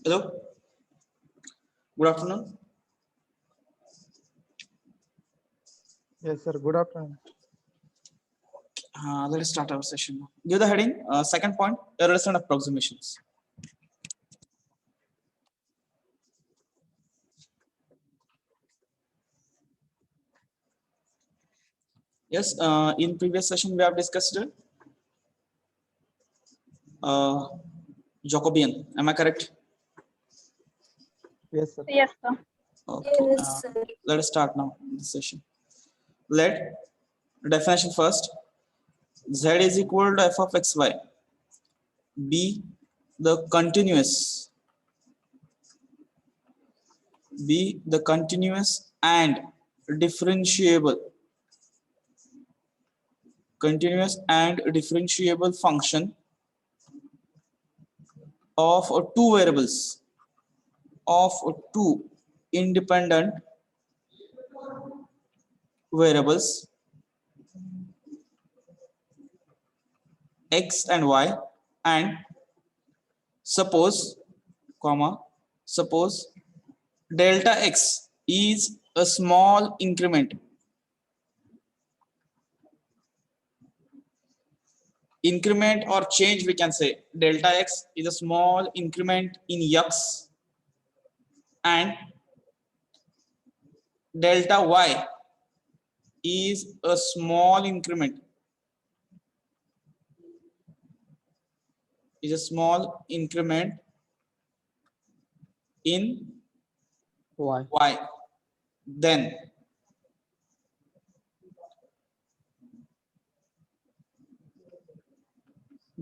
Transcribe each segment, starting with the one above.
Hello, good afternoon. Yes, sir. Good afternoon. Let's start our session now. Give the heading, second point, errors and approximations. Yes, in previous session we have discussed Jacobian. Am I correct? Yes, sir. Yes, sir. Okay. Let us start now this session. Let definition first. Z is equal to f of xy. Be the continuous. Be the continuous and differentiable. Continuous and differentiable function of two variables of two independent variables x and y, and suppose delta x is a small increment or change. We can say delta x is a small increment in x and delta y is a small increment in Why? y. Then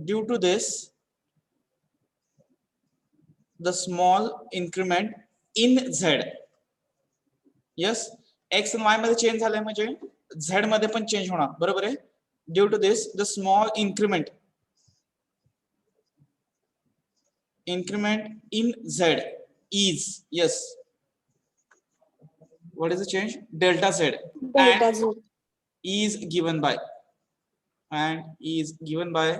due to this, the small increment in z, yes, x and y मध्ये change झाले म्हणजे z मध्ये पण change होणार, बरोबर आहे. Due to this the small increment in z is, yes, what is the change? Delta z, and is given by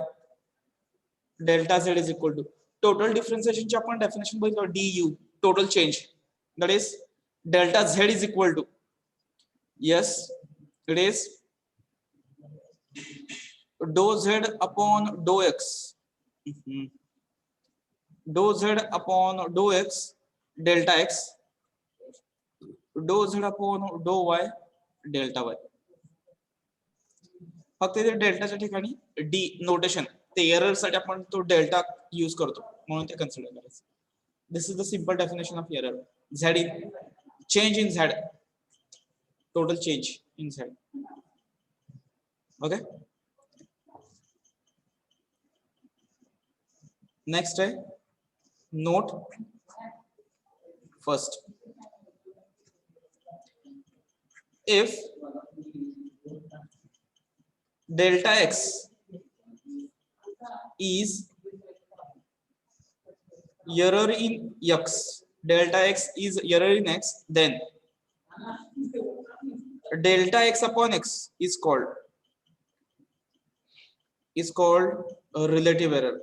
delta z is equal to total differentiation ची आपण डेफिनेशन बघितलं, du total change, that is delta z is equal to, yes, it is dou z upon dou x, dou z upon dou x delta x, dou z upon dou y delta y. फक्त इथे डेल्टाच्या ठिकाणी D notation, ते error साठी आपण तो delta use करतो म्हणून ते कन्सिडर करायचं. This is the simple definition of error. Z in change in Z, total change in Z. Okay, next है note first. If delta x is error in x, then delta x upon x is called a relative error.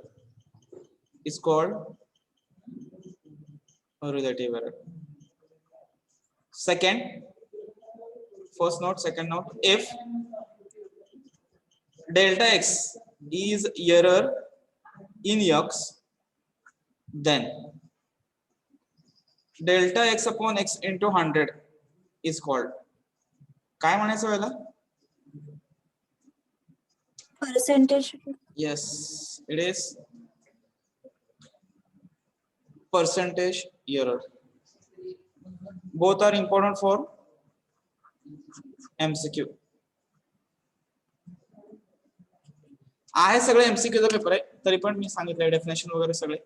Second note, if delta x is error in x, then delta x upon x into 100 is called, काय म्हणायचं व्हायला? Percentage. Yes, it is percentage error. Both are important for MCQ. आहे सगळे MCQ चा paper आहे, तरी पण मी सांगितलंय डेफिनेशन वगैरे सगळे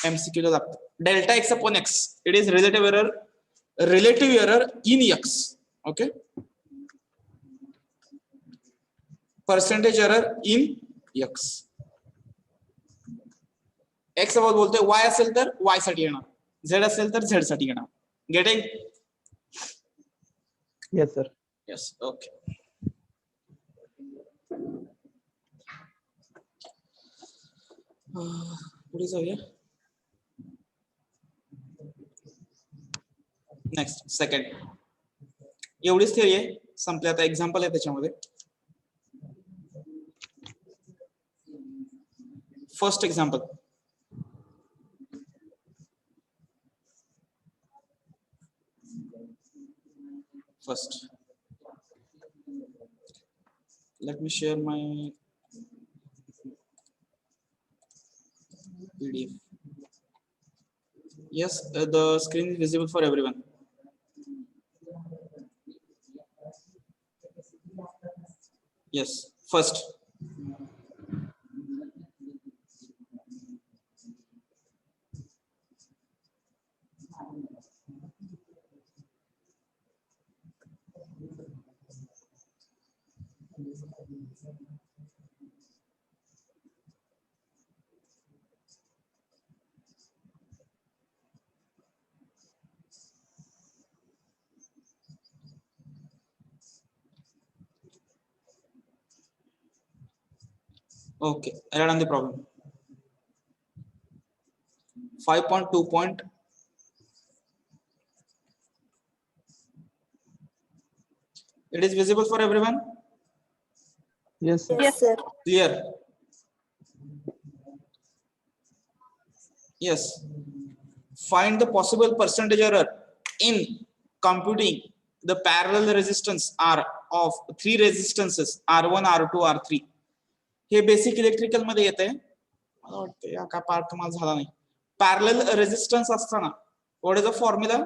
एमसीक्यू ला लागतं. Delta x upon x, it is relative error in x. Okay, percentage error in x. X सोबत बोलतोय, वाय असेल तर वाय साठी येणार, झेड असेल तर झेड साठी येणार. Getting? Yes, sir. Yes, okay. पुढे जाऊया. Next second. एवढीच थिअरी आहे, संपली. आता एक्झाम्पल आहे त्याच्यामध्ये. First example. First, let me share my PDF. Yes, the screen is visible for everyone. Yes, first. Okay, write down the problem. 5.2 point. It is visible for everyone. Yes, sir. Yes, sir. Clear? Yes. Find the possible percentage error in computing the parallel resistance R of three resistances R1, R2, R3. Hey basic electrical मध्ये येते. मला वाटतं या का part तुम्हाला झाला नाही. Parallel resistance असताना what is the formula?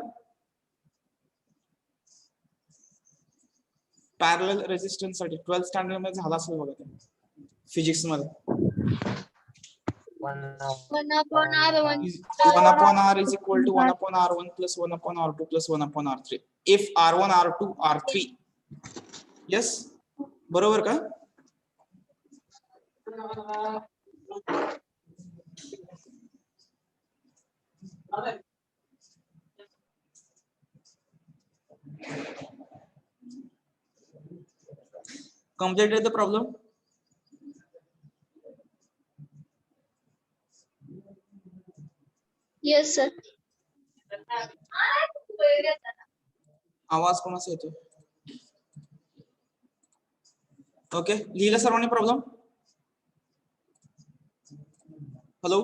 Parallel resistance साठी 12th स्टँडर्ड मध्ये झाला असेल बघा ते फिजिक्स मध्ये. 1/R is equal to 1/R1 plus 1/R2 plus 1/R3. If R1, R2, R3. Yes, बरोबर का? Completed the problem? Yes, sir. आवाज कोणाचा येतोय? ओके, लिहिलं सर्वांनी problem? Hello.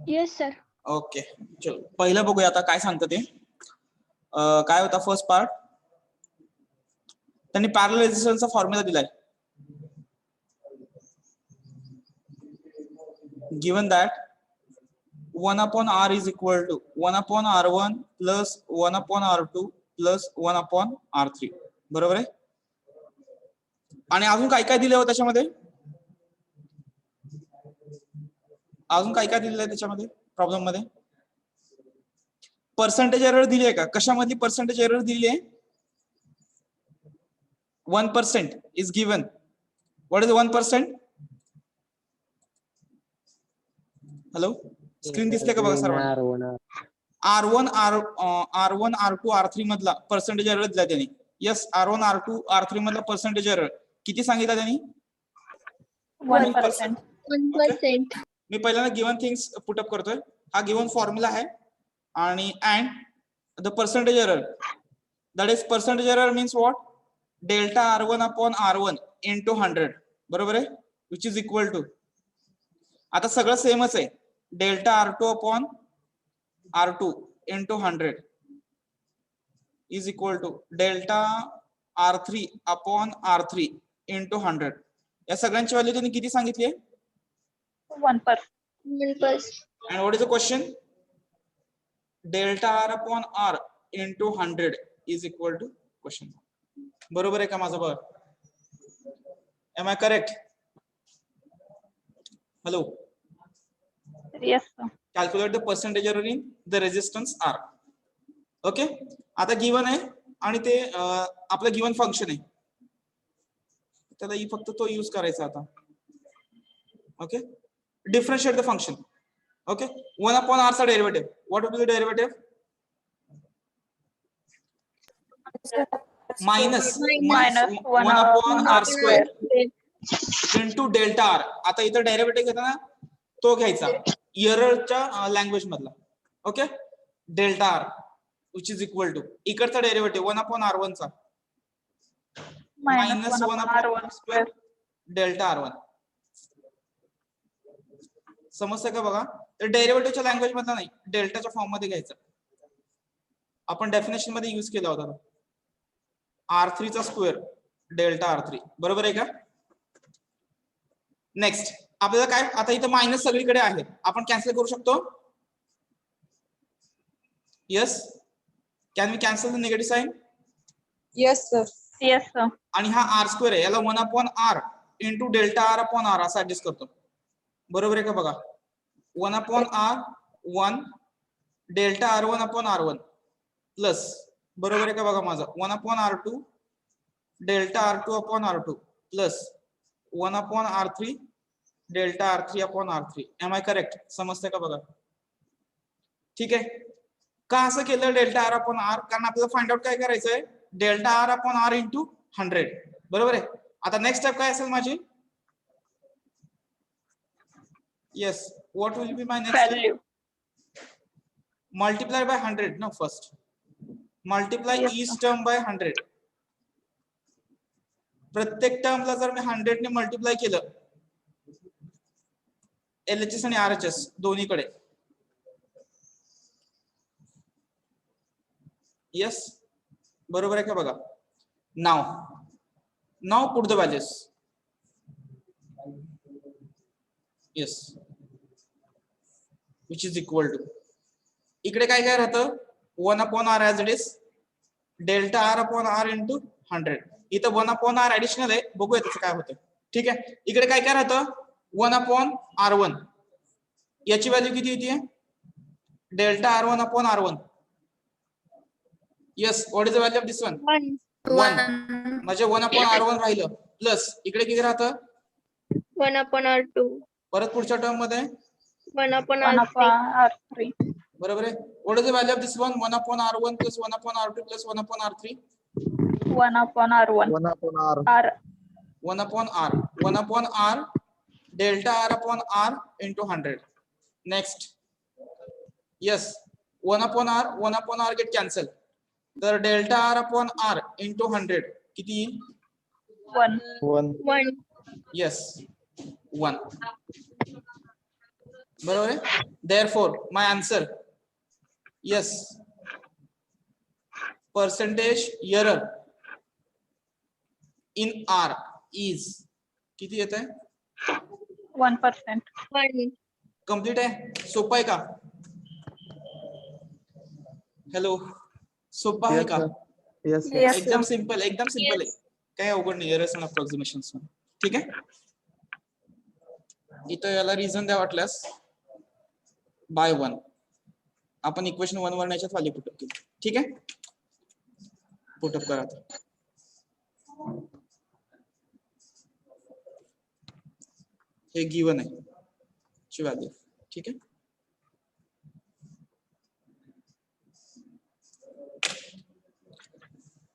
Yes, sir. Okay, चलो पहिलं बघूया आता काय सांगतं ते. काय होता फर्स्ट पार्ट? त्यांनी पॅरलल रेजिस्टन्सचा फॉर्म्युला दिलाय. Given that 1/R is equal to 1/R1 plus 1/R2 plus 1/R3. बरोबर आहे? आणि अजून काय काय दिलं होतं त्याच्यामध्ये? अजून काय काय दिलेलं आहे त्याच्यामध्ये प्रॉब्लेम मध्ये? पर्सेंटेज एरर दिली आहे का? कशामधली पर्सेंटेज एरर दिली आहे? 1% is given. What is 1%? Hello, screen दिसते का बघा सर्वांना? R1, R2, R3 मधला पर्सेंटेज एरर दिला त्यांनी. यस, R1, R2, R3 मधला पर्सेंटेज एरर किती सांगितला त्यांनी? 1%. 1%. मी पहिल्यांदा गिवन थिंग्स पुटअप करतोय. हा गिवन फॉर्म्युला आहे आणि and the percentage error, that is percentage error means what? Delta R1/R1 into 100. बरोबर आहे? विच इज इक्वल टू, आता सगळं सेमच आहे, delta R2/R2 into 100 is equal to delta R3/R3 into 100. या सगळ्यांची व्हॅल्यू त्यांनी किती सांगितली आहे? 1%. 1%. And what is the question? Delta R/R into 100 is equal to question. बरोबर आहे का माझं बघ? Am I correct? Hello. Yes, sir. Calculate the percentage error in the resistance R. Okay. आता गिवन आहे आणि ते आपलं गिवन फंक्शन आहे, त्याला फक्त तो यूज करायचा आता. Okay, differentiate the function. Okay, 1/R चा derivative. What will be the derivative? Minus 1/R square into delta R. आता इथं डेरिवेटिव घेताना तो घ्यायचा एररच्या लँग्वेज मधला. Okay, delta R which is equal to इकडचा डेरिव्हेटिव्ह 1/r1 चा minus minus 1 1 upon upon R1 square plus delta R1. समजतंय का बघा? तर डेरिव्हेटिव्हच्या लँग्वेज मधला नाही, डेल्टाच्या फॉर्म मध्ये घ्यायचं. आपण डेफिनेशन मध्ये यूज केला होता R3 चा स्क्वेअर डेल्टा R3 बरोबर आहे का? नेक्स्ट आपल्याला काय आता इथं मायनस सगळीकडे आहे, आपण कॅन्सल करू शकतो. Yes, can we cancel the negative sign? Yes, sir. yes sir. आणि हा आर स्क्वेअर आहे, याला 1/r into delta R upon R असं ऍडजस्ट करतो. बरोबर आहे का बघा? 1/r 1 delta R1 upon R1 plus बरोबर आहे का बघा माझं 1/r2 delta R2 upon R2 plus 1/r3 delta R3 upon R3. Am I correct? समजतंय का बघा? ठीक आहे. का असं केलं डेल्टा आर अपॉन आर? कारण आपल्याला फाइंड आउट काय करायचंय, delta R upon R into 100. बरोबर आहे. आता नेक्स्ट स्टेप काय असेल माझी? Yes, what will be my next step? Value. Multiply by 100 ना first. Multiply Yes, each sir. Term by 100. प्रत्येक टर्मला जर मी 100 ने मल्टिप्लाय केलं LHS आणि RHS दोन्हीकडे. यस, बरोबर आहे का बघा? Now put the values. Yes, which is equal to इकडे काय काय राहतं 1/r as it is delta R upon R into 100. इथं 1/r ऍडिशनल आहे, बघूया त्याचं काय होतं. ठीक आहे. इकडे काय काय राहतं 1/r1. याची व्हॅल्यू किती येते? Delta R1 upon R1. Yes, what is the value of this one? 1. म्हणजे 1/r1 राहिलं प्लस इकडे किती राहतं 1/r2. परत पुढच्या टर्म मध्ये 1 1/r3. upon R3 बरोबर आहे. What is the value of this one? 1/r1 plus 1/r2 plus 1/r3. 1 upon R1 1 upon R. R 1/r delta R upon R into 100. Next yes 1/r get cancel, तर delta R upon R into 100 किती येईल? 1 1. Yes 1. बरोबर आहे. Therefore my answer yes percentage error in R is किती येत आहे? 1%. 1. Complete आहे. सोपं आहे का? हॅलो, सोपं आहे Yes, का? sir. Yes, sir. Yes, एकदम sir. सिंपल, एकदम सिंपल आहे, काही अवघड नाही. Errors and approximations. ठीक आहे. इथं याला रिझन द्या वाटल्यास बाय 1. आपण इक्वेशन 1 वर याच्यात व्हॅल्यू पुटअप केली. ठीक आहे, पुटअप करा. हे गिवन आहे ची व्हॅल्यू. ठीक आहे.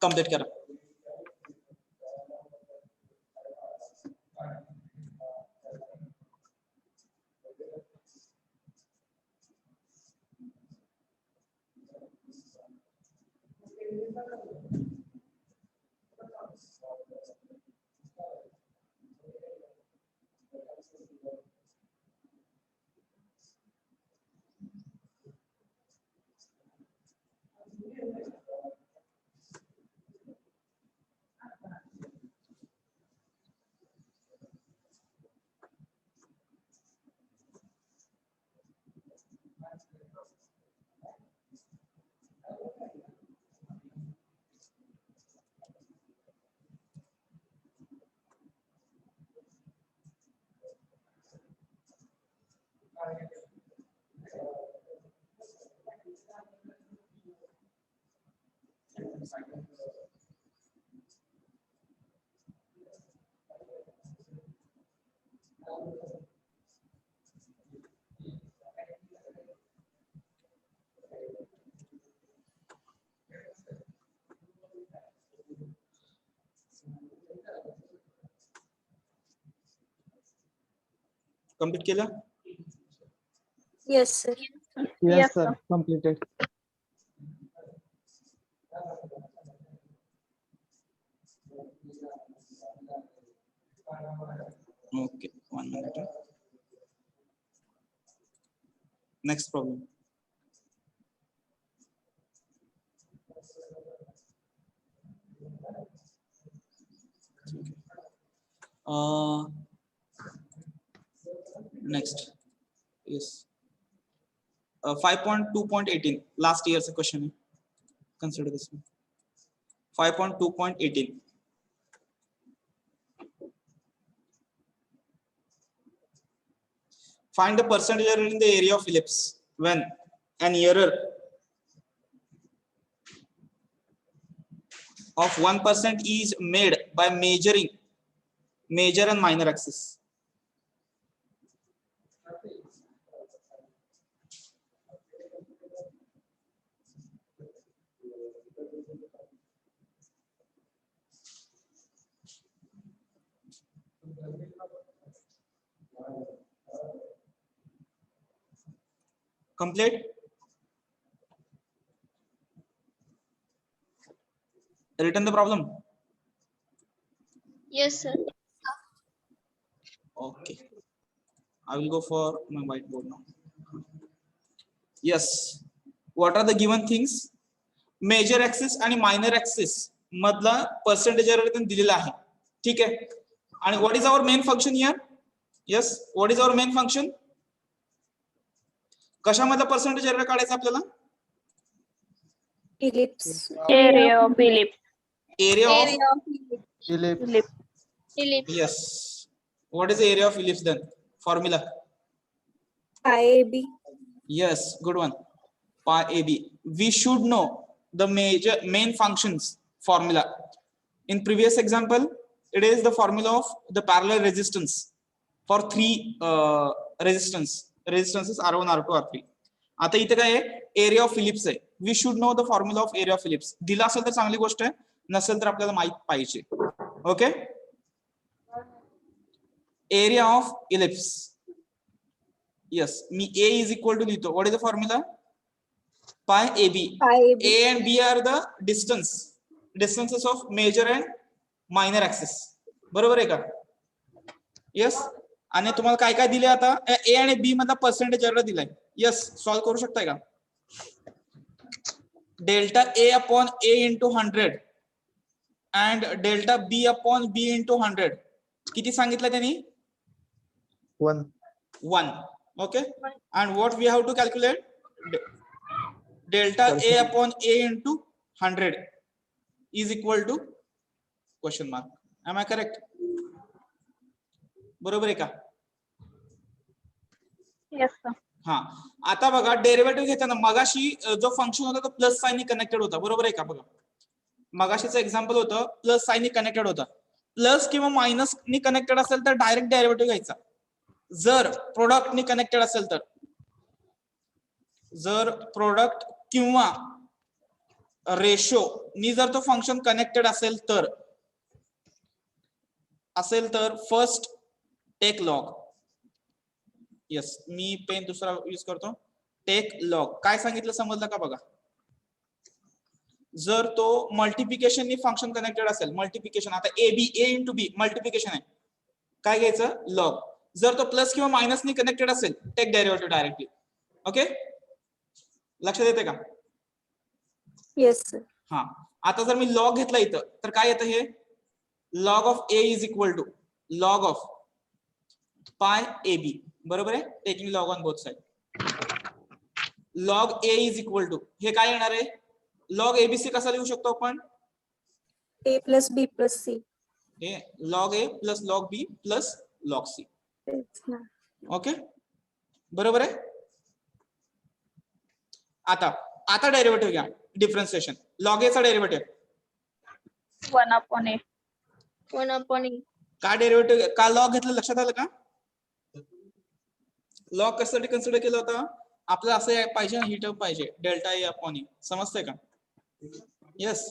कंप्लीट करा. कंप्लीट केलं? Yes, sir. Yes, Yes, sir. sir. Completed. Okay, 1 minute. Next problem. Next, yes. 5.2.18 last year's question. Consider this one. 5.2.18. Find the percentage error in the area of ellipse when an error of 1% is made by measuring major and minor axis. Complete? Written the problem? Yes, sir. Okay. I will go for my whiteboard now. Yes. What are the given things? Major axis आणि minor axis मधला percentage error इथे दिलेला आहे. ठीक आहे. आणि what is our main function here? Yes. What is our main function? कशामधला percentage error काढायचा आपल्याला? Ellipse. Area of ellipse. Area of Area of Ellipse. Ellipse. ellipse. yes. What is the area of ellipse then? Formula. Pi AB. Yes, good one. Pi AB. We should know the main functions formula. In previous example, it is the formula of the parallel resistance for three resistances R1, R2, R3. आता इथे काय आहे area of ellipse आहे. We should know the formula of area of ellipse. दिला असेल तर चांगली गोष्ट आहे, नसेल तर आपल्याला माहित पाहिजे. Okay, area of ellipse. Yes, मी ए इज इक्वल टू लिहितो. What is the formula? Pi A B. Pi AB. A and B are the distances of major and minor axis. बरोबर आहे का? यस. आणि तुम्हाला काय काय दिले आता? ए आणि बी मधला पर्सेंटेज एरर दिलाय. यस, सॉल्व करू शकताय का? Delta A upon A into 100 and delta B upon B into 100 किती सांगितलं त्यांनी? 1. Okay, and what we have to calculate? Delta A upon A into 100 is equal to question mark. Am I correct? बरोबर आहे का? Yes, sir. हा, आता बघा derivative घेताना मगाशी जो फंक्शन होता तो प्लस साइन कनेक्टेड होता. बरोबर आहे का? बघा मगाशीचं एक्झाम्पल होतं प्लस साइन कनेक्टेड होता. प्लस किंवा मायनस नी कनेक्टेड असेल तर डायरेक्ट डेरिव्हेटिव्ह घ्यायचा. जर प्रोडक्ट नी कनेक्टेड असेल तर, जर प्रोडक्ट किंवा रेशो नी जर तो फंक्शन कनेक्टेड असेल तर फर्स्ट टेक लॉग. यस, मी पेन दुसरा यूज करतो. टेक लॉग काय सांगितलं समजलं का? बघा, जर तो मल्टिप्लिकेशन नी फंक्शन कनेक्टेड असेल, मल्टिप्लिकेशन आता A B A into B multiplication आहे, काय घ्यायचं? लॉग. जर तो प्लस किंवा मायनस नी कनेक्टेड असेल टेक डेरिव्हेटिव्ह डायरेक्टली. ओके, लक्षात येते का? Yes, sir. हा, आता जर मी लॉग घेतला इथं तर काय येतं? हे log of A is equal to log of pi A B. बरोबर आहे? Taking log on both side. Log A is equal to हे काय येणार आहे? लॉग एबीसी कसा लिहू शकतो आपण? A plus B plus C. हे log A plus log B plus log C. Yes, ma'am. Okay, बरोबर आहे? आता डेरिव्हेटिव्ह घ्या. डिफरन्शिएशन. लॉग ए चा derivative 1 upon A. 1 upon E. का डेरिव्हेटिव्ह का लॉग घेतलं? लक्षात आलं का? लॉग कशासाठी कन्सिडर केलं होतं? आपल्याला असं पाहिजे ना, ही टर्म पाहिजे डेल्टा ए अपॉन ई. समजतंय का? Yes,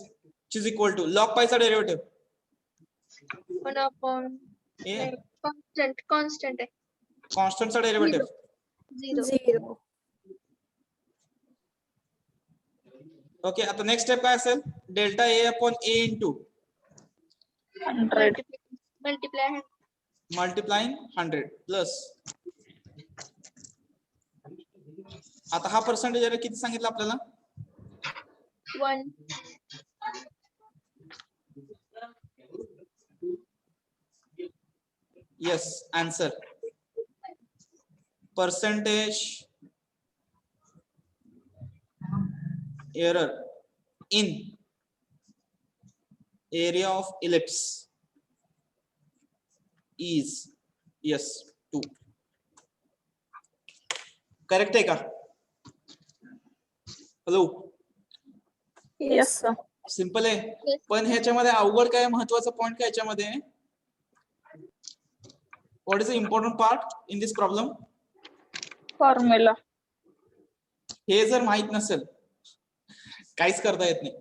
is equal to log पायचा डेरिव्हेटिव्ह 1 upon ए constant आहे. कॉन्स्टंटचा डेरिव्हेटिव्ह 0. 0. ओके. आता नेक्स्ट स्टेप काय असेल? Delta A upon A into 100. Multiply multiplying 100 plus, आता हा पर्सेंटेज एरर किती सांगितलं आपल्याला? 1. Yes, answer. Percentage error in area of ellipse is yes 2. Correct आहे का? Hello, Yes, sir. सिंपल आहे. Yes. पण ह्याच्यामध्ये अवघड काय, महत्वाचा पॉइंट काय याच्यामध्ये? What is the important part in this problem? Formula. हे जर माहित नसेल काहीच करता येत नाही.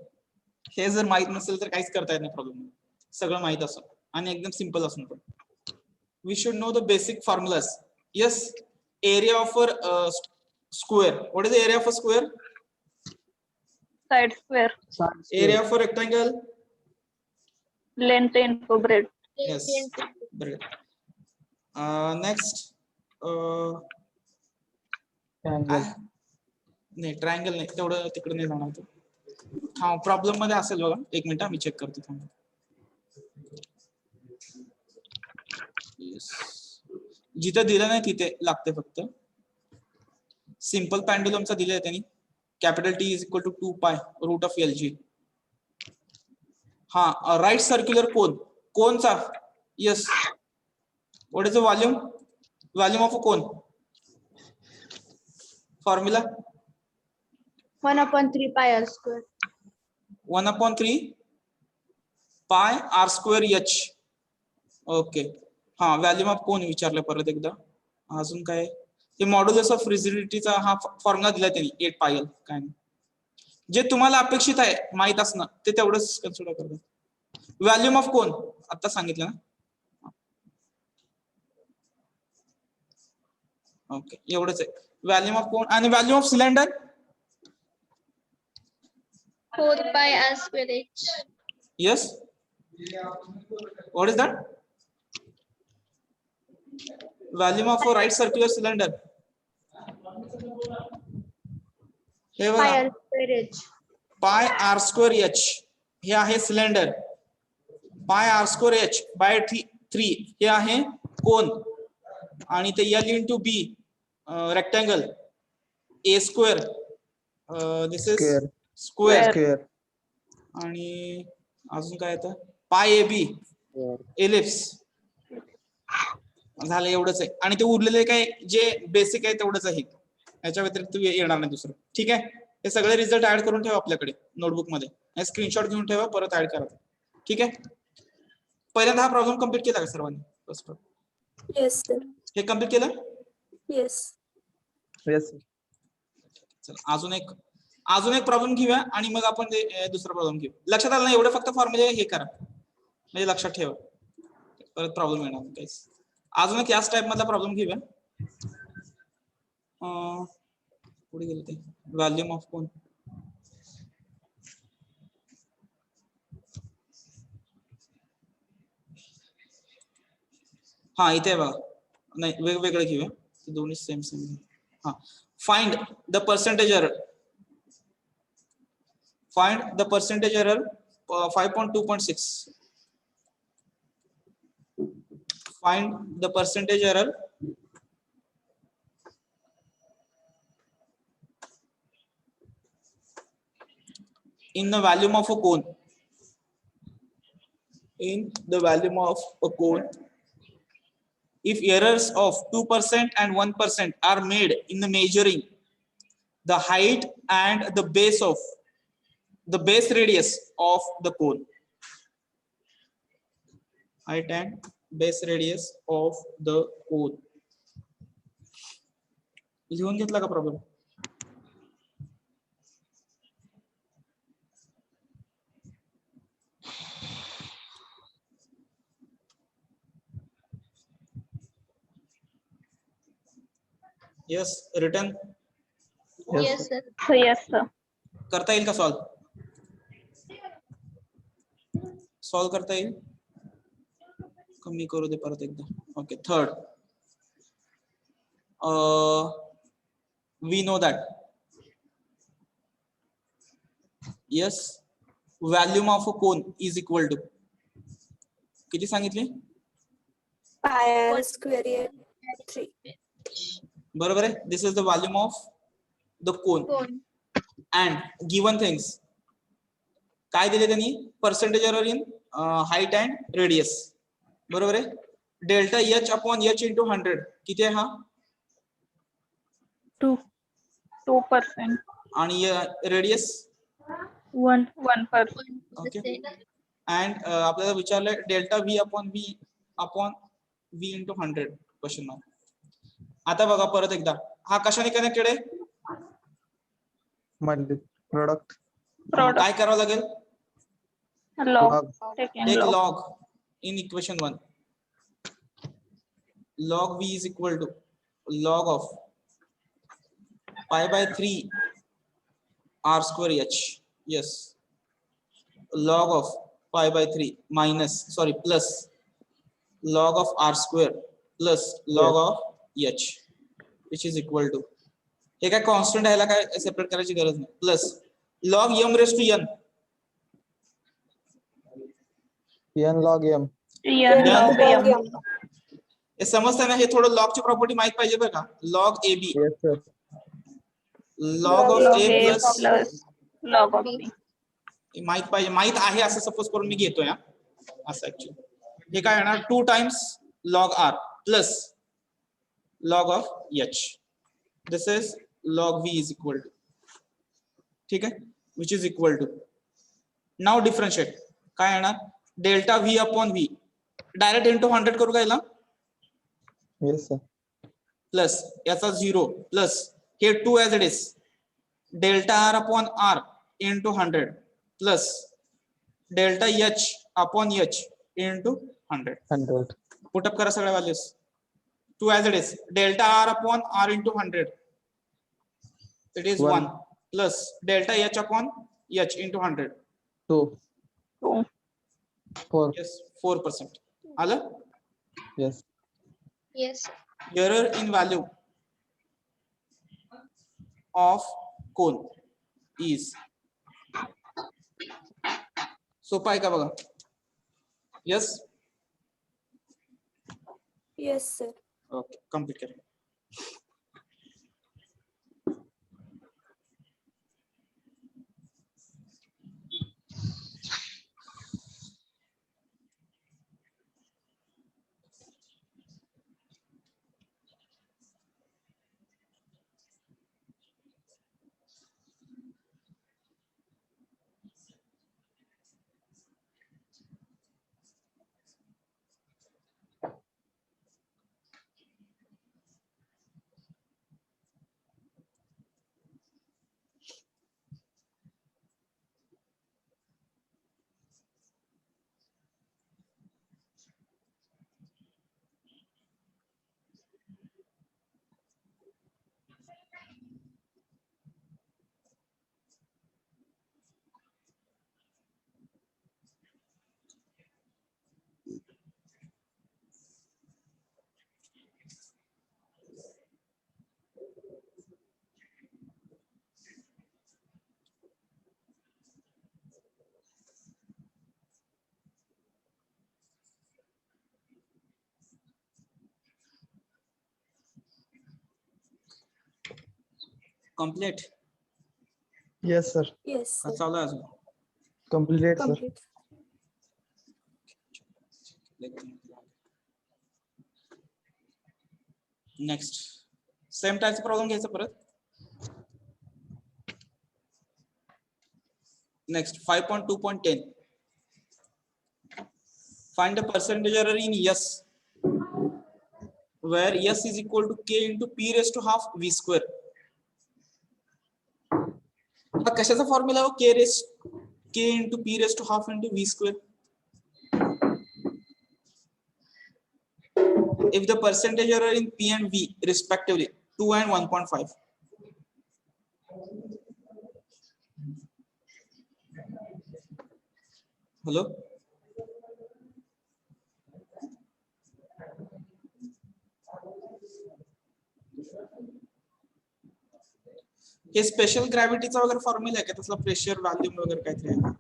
हे जर माहित नसेल तर काहीच करता येत नाही प्रॉब्लेम. सगळं माहित असं आणि एकदम सिंपल असून पण we should know the basic formulas. Yes, area of a square. What is the area of a square? Side square. Area of a rectangle? Length into breadth. Yes. Next Triangle. नाही, triangle नाही, तेवढं तिकडे नाही जाणार. हा problem मध्ये असेल बघा, एक मिनिट मी चेक करतो थांबा. Yes. जिथं दिलं नाही तिथे लागते फक्त. सिंपल पॅन्डुलमचा दिलंय त्यांनी, capital T is equal to 2 pi root of L G. हा, राईट सर्क्युलर कोन, कोनचा. Yes, what is the volume? Volume of a cone formula 1/3 pi r square. 1/3 pi R square H. Okay, हा volume of cone विचारलं परत एकदा. अजून काय? हे modulus of रिजिडिटीचा हा formula दिला त्यांनी 8 पायल. काय नाही, जे तुम्हाला अपेक्षित आहे माहित असणं ते तेवढंच कन्सिडर करतात. व्हॅल्यूम ऑफ कोन आता सांगितलं ना. ओके, एवढंच आहे व्हॅल्यूम ऑफ कोन. आणि volume of cylinder 4 pi r square h. Yes, what is that? Volume of a right circular cylinder. हे Pi बघा, r square h. Pi R square H हे आहे cylinder. Pi R square H by 3 हे आहे cone. आणि ते L into B rectangle. A square this is Square. Square. Square. आणि अजून काय येतं? Pi A B ellipse. झालं, एवढंच आहे. आणि ते उरलेले काय जे बेसिक आहे तेवढंच आहे, याच्या व्यतिरिक्त येणार नाही दुसरं. ठीक आहे, हे सगळे रिझल्ट ऍड करून ठेवा आपल्याकडे नोटबुक मध्ये. स्क्रीनशॉट घेऊन ठेवा, परत ऍड करा. ठीक आहे, पहिल्यांदा हा प्रॉब्लेम कम्प्लीट केला का सर्वांनी? Yes, sir. हे कम्प्लीट केलं? Yes. Yes, sir. चला, अजून एक प्रॉब्लेम घेऊया आणि मग आपण दुसरा प्रॉब्लेम घेऊ. लक्षात आलं ना? एवढे फक्त फॉर्म्युले हे करा, म्हणजे लक्षात ठेवा, परत प्रॉब्लेम येणार नाही काहीच. अजून एक याच टाइप मधला प्रॉब्लेम घेऊया. पुढे गेलं ते व्हॅल्यूम ऑफ कोन. हा, इथे बघा, नाही वेगवेगळे घेऊया, दोन्ही सेम. हा, find the percentage error. Find the percentage error 5.2.6. Find the percentage error in the volume of a cone. In the volume of a cone, if errors of 2% and 1% are made in the measuring the height and the base radius of the cone. Height and base radius of the cone. लिहून घेतला का problem? Yes, return Yes, sir. So yes, sir. करता येईल का solve? Solve करता येईल? कमी करू दे परत एकदा. Okay, third, we know that, yes, volume of a cone is equal to किती सांगितले? Pi r square at 3. बरोबर आहे. This is the volume of the cone Cone. and given things काय दिले त्यांनी? Percentage error in height and radius. बरोबर आहे. Delta H upon H into 100 किती आहे हा? 2%. आणि रेडियस 1%. ओके. अँड आपल्याला विचारलंय delta V upon V into 100 question mark. आता बघा परत एकदा, हा कशाने कनेक्टेड आहे? Multi product. काय करावं लागेल? Log. Log. Second take log. Log in equation 1. log v is equal to log of pi by 3 r square h. Yes, log of pi by 3 minus plus log of r square plus log of h, which is equal to, हे काय constant आहे, काय separate करायची गरज नाही, plus log m raised to n. n log m. N log m. हे समजतं ना? हे थोडं लॉगची property माहित पाहिजे बरं का. log ab, Yes sir. log of Log a a plus plus log of b. माहित पाहिजे, माहित आहे असं सपोज करून मी घेतोय हा असं. ऍक्च्युअली हे काय येणार? 2 times log r plus log of h. This is log v is equal to, ठीक आहे, which is equal to, now differentiate काय येणार? Delta v upon v direct into 100 करू का याला? Yes sir. प्लस याचा 0 प्लस हे 2 as it is delta r upon r into 100 plus delta h upon h into 100. 100. Put up करा सगळ्या values. 2 as it is delta r upon r into 100 it is 1 plus delta h upon h into 100. 2. 2. 4. Yes, 4%. आलं? Yes. Yes. Error in value of cone is, सोपं आहे का बघा? Yes. Yes, sir. Okay, complete करें. Complete. Yes sir. Yes, sir. चालू आहे अजून. Complete sir. Complete. Next same टाईपचा प्रॉब्लेम घ्यायचा परत. Next 5.2.10. Find the percentage error in S where S is equal to K into P raised to half V square. हा कशाचा formula हो? K into P raised to half into V square. If the percentage error in P and V respectively 2 and 1.5. Hello? Hey special ग्रॅव्हिटीचा वगैरे formula आहे का, तसला pressure volume वगैरे काहीतरी आहे,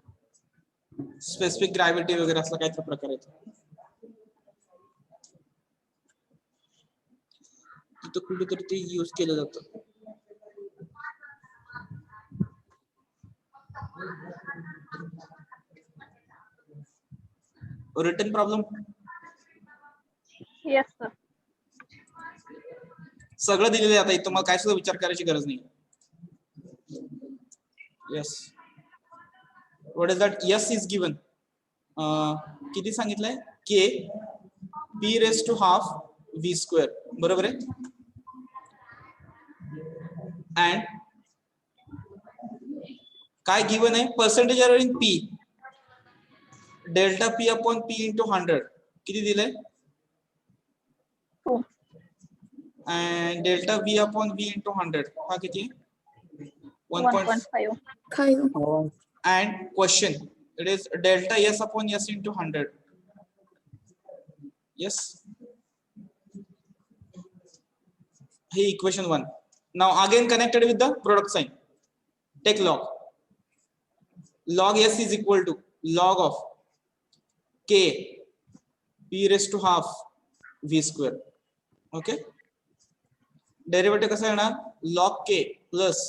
स्पेसिफिक ग्रॅव्हिटी वगैरे असला काहीतरी प्रकार आहे तिथं कुठेतरी ते यूज केलं जातं. Written problem Yes, sir. सगळं दिलेलं आहे आता इथं, तुम्हाला काय सुद्धा विचार करायची गरज नाही. Yes, what is that? Yes is given. किती सांगितलंय? K P raise to half V square, बरोबर आहे. अँड काय गिवन आहे? Percentage error in P, delta P upon P into 100 किती दिलंय? 2. And delta V upon V into 100 हा किती? 1.5. 1.5. And question, it is delta s upon s into 100. Yes, hey, equation 1. Now again connected with the product sign, take log. Log s is equal to log of k p raised to half v square. Okay, derivative कसा येणार? log k plus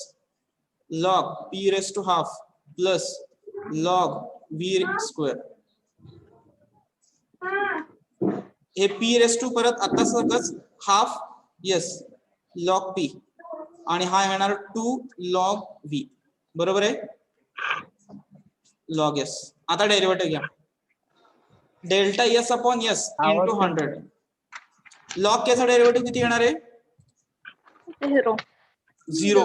log p raised to half plus log v square. Hey p raised to परत आता सगळंच half yes log p आणि हा येणार 2 log v, बरोबर आहे. log s. आता डेरिव्हेटिव्ह घ्या. Delta s upon s into 100. log k चा डेरिव्हेटिव्ह किती येणार आहे? 0. 0,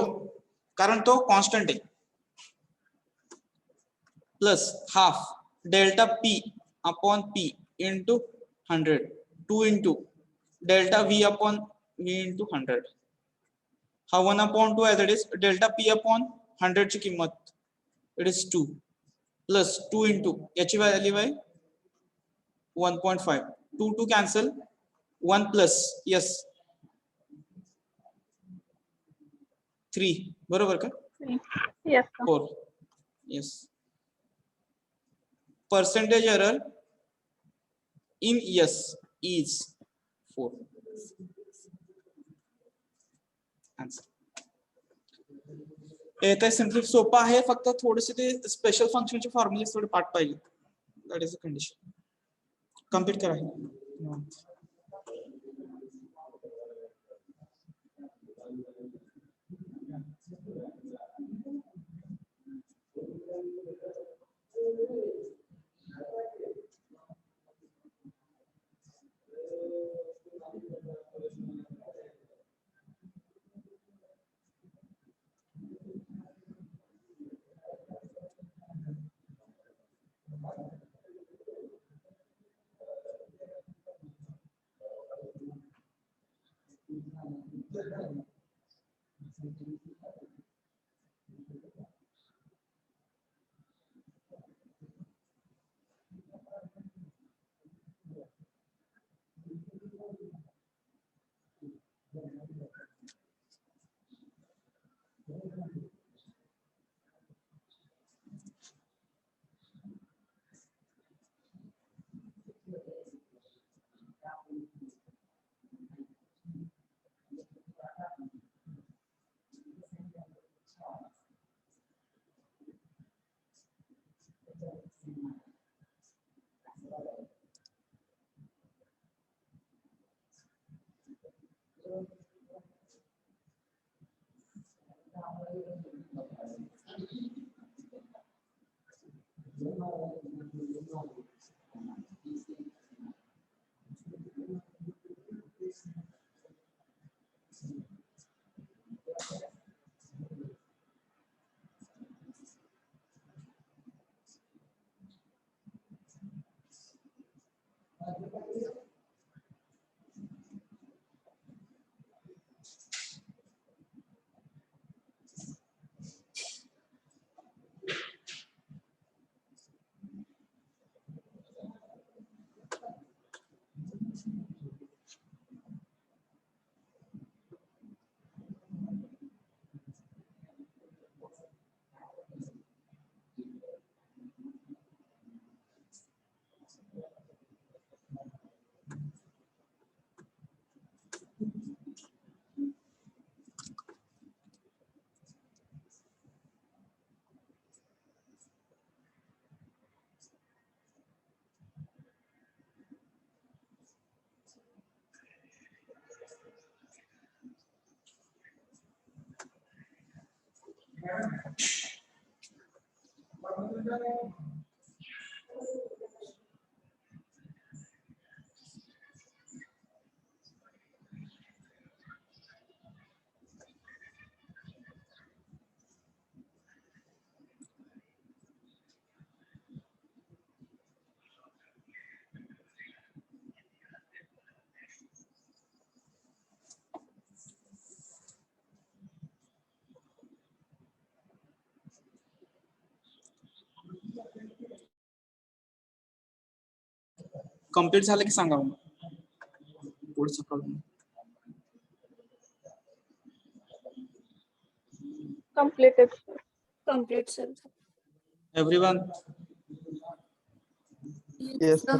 कारण तो कॉन्स्टंट आहे. Plus half delta p upon p into 100, 2 into delta v upon v into 100. हा 1 upon 2 as it is delta p upon 100 ची किंमत इट इज 2 प्लस 2 इंटू याची व्हॅल्यू आहे 1.5. 2 2 कॅन्सल, 1 प्लस यस 3, बरोबर का? 3. Yes, sir. 4. yes, percentage error in yes is 4. Answer. ते simply सोपं आहे, फक्त थोडेसे ते स्पेशल फंक्शनचे फॉर्म्युले थोडे पाठ पाहिजे. That is a condition. Complete करा. कम्प्लीट झालं की सांगा मग. पुढचं problem. Completed. Complete, sir. Everyone, Yes, sir.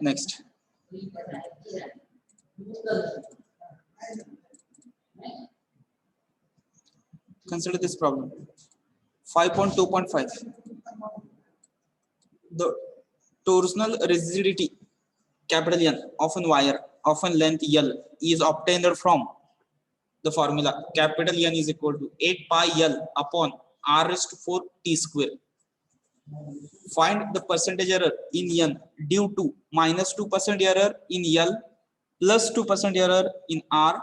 next. Consider this problem. 5.2.5. The torsional rigidity, capital N, of a wire of a length L is obtained from the formula capital N is equal to 8 pi L upon R raised to 4 T square. Find the percentage error in N due to -2% error in L, plus 2% error in R,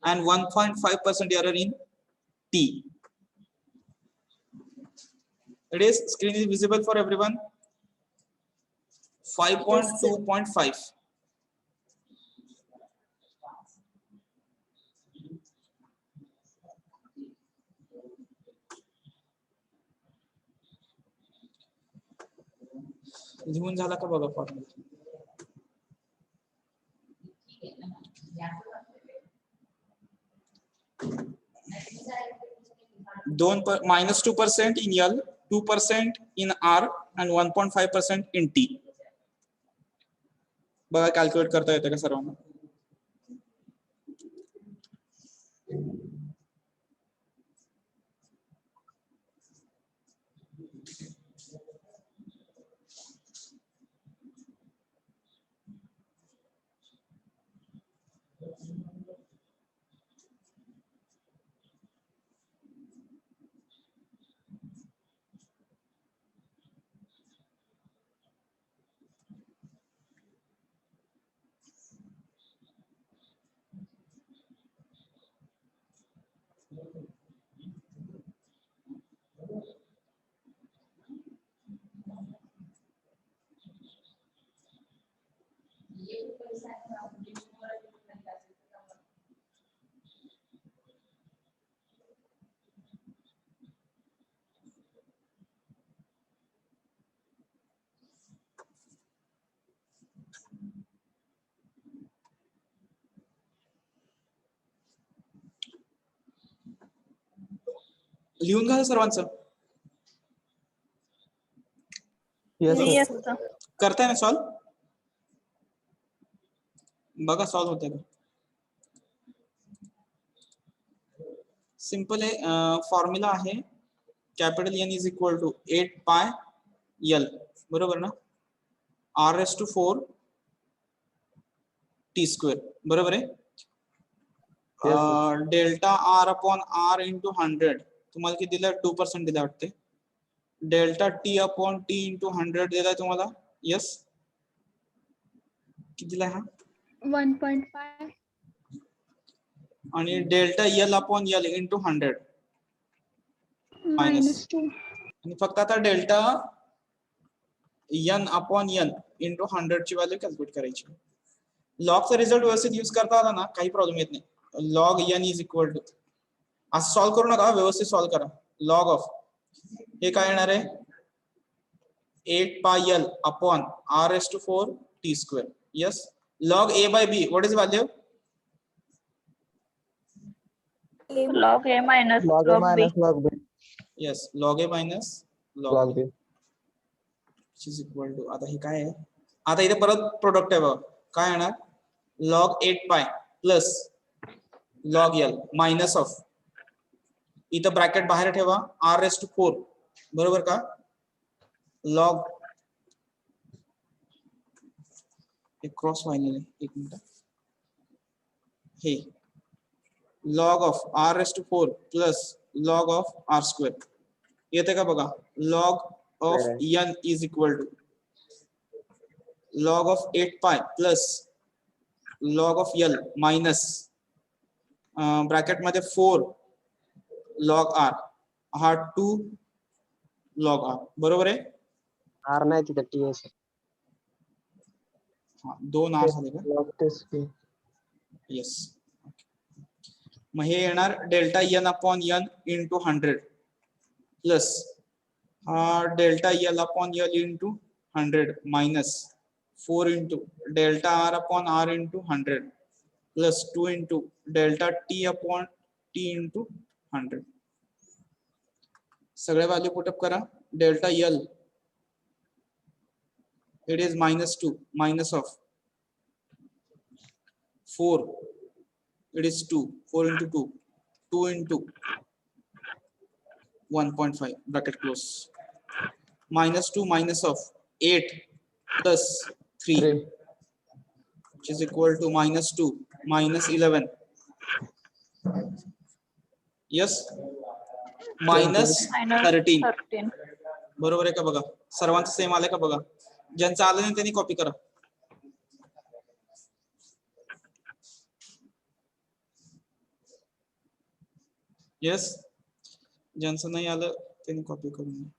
and 1.5% error in T. It is screen is visible for everyone. 5.2.5. लिहून झाला का बघा formula. -2% in L, 2% in R and 1.5% in T. बघा calculate करता येते का सर्वांना. लिहून घ्या सर्वांचं. Yes, sir. Yes, sir. करताय ना सॉल्व. बघा सॉल्व होते का. सिंपल आहे. फॉर्म्युला आहे capital N is equal to 8 pi L, बरोबर ना. R raised to 4 T square, बरोबर आहे. Delta R upon R into 100 तुम्हाला किती दिलं. 2% दिलं वाटते. Delta T upon T into 100 दिलाय तुम्हाला. यस, किती दिलाय हा. 1.5. आणि delta L upon L into 100 -2. आणि फक्त आता delta N upon N into 100 ची व्हॅल्यू कॅल्क्युलेट करायची. लॉगचा रिझल्ट व्यवस्थित यूज करता आला ना काही प्रॉब्लेम येत नाही. Log N is equal to असं सॉल्व करू नका, व्यवस्थित सॉल्व करा. लॉग ऑफ हे काय येणार आहे 8 pi L upon R raised to 4 T square. Yes, log A by B, what is value? Log A minus Log A log B. minus log B. Yes, log A minus log Log B, B. which is equal to, आता हे काय आहे. आता इथे परत product आहे बघा. काय येणार log 8 pi plus log L minus of, इथं ब्रॅकेट बाहेर ठेवा, आर रेस टू 4 बरोबर का, लॉग क्रॉस व्हायला एक मिनिट, हे log of R raise to 4 plus log of R square येते का बघा, log of N is equal to log of 8 pi plus log of L minus bracket मध्ये 4 log are, हा 2 लॉग आर बरोबर आहे. आर नाही तिथं टीएस हा 2 आर झाले का, लॉग टेस्ट की येस. मग हे येणार delta N upon N into 100 plus हा delta L upon L into 100 minus 4 into delta R upon R into 100 plus 2 into delta T upon T into 100. सगळे व्हॅल्यू पुटअप करा. Delta L it is minus 2 minus of 4, it is 2, 4 into 2, 2 into 1.5 bracket close, minus 2 minus of 8 plus 3 3 which is equal to minus 2 minus 11, yes, minus minus 13 13. बरोबर आहे का बघा, सर्वांचं same आलंय का बघा, ज्यांचं आलं नाही त्यांनी कॉपी करा. येस, ज्यांचं नाही आलं त्यांनी कॉपी करून घ्या.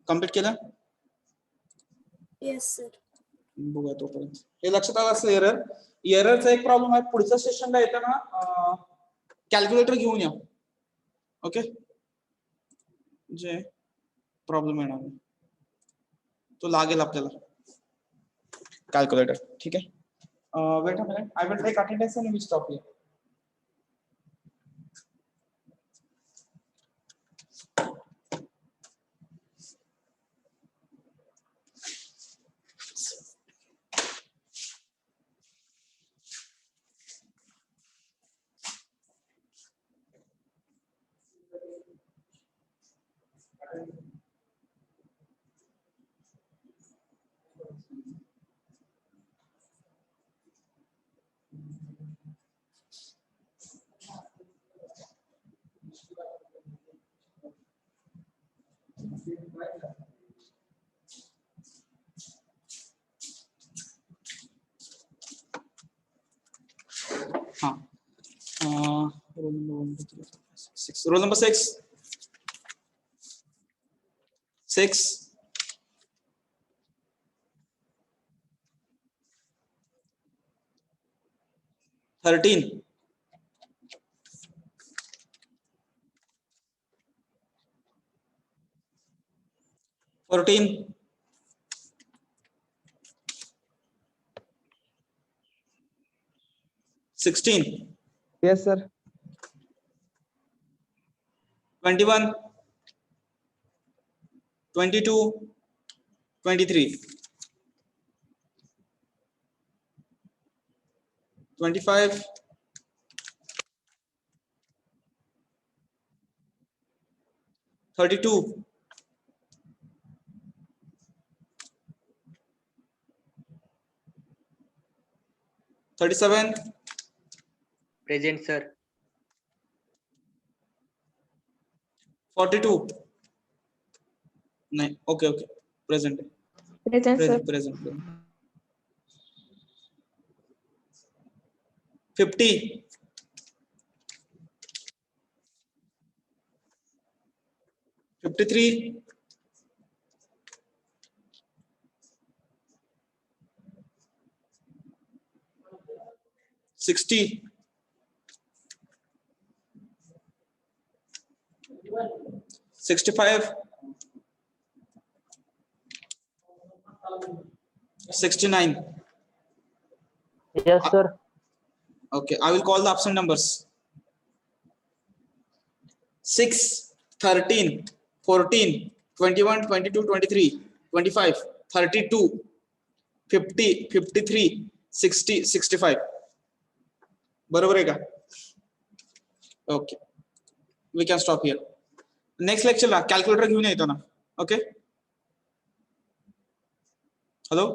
कम्प्लीट केलं. Yes, sir. बघूया तोपर्यंत हे लक्षात आलं असेल. एररचा एक प्रॉब्लेम आहे, पुढच्या सेशनला येताना कॅल्क्युलेटर घेऊन या. ओके, जे प्रॉब्लेम येणार नाही तो लागेल आपल्याला कॅल्क्युलेटर. ठीक आहे, wait a minute, I will take attendance आणि वी स्टॉप हियर. हाँ, roll number 6 13 . 14, 16, Yes, sir. 21, 22, 23, 25, 32, 37, Present, sir. 42. Okay, okay. Present. Present, sir. Present. 50, 53, 60, 65, 69. Yes, sir. Okay, I will call the absent numbers. 6, 13, 14, 21, 22, 23, 25, 32, 50, 53, 60, 65. बरोबर आहे का? Okay, we can stop here. Next lecture La calculator घेऊन येतो ना. Okay. Hello.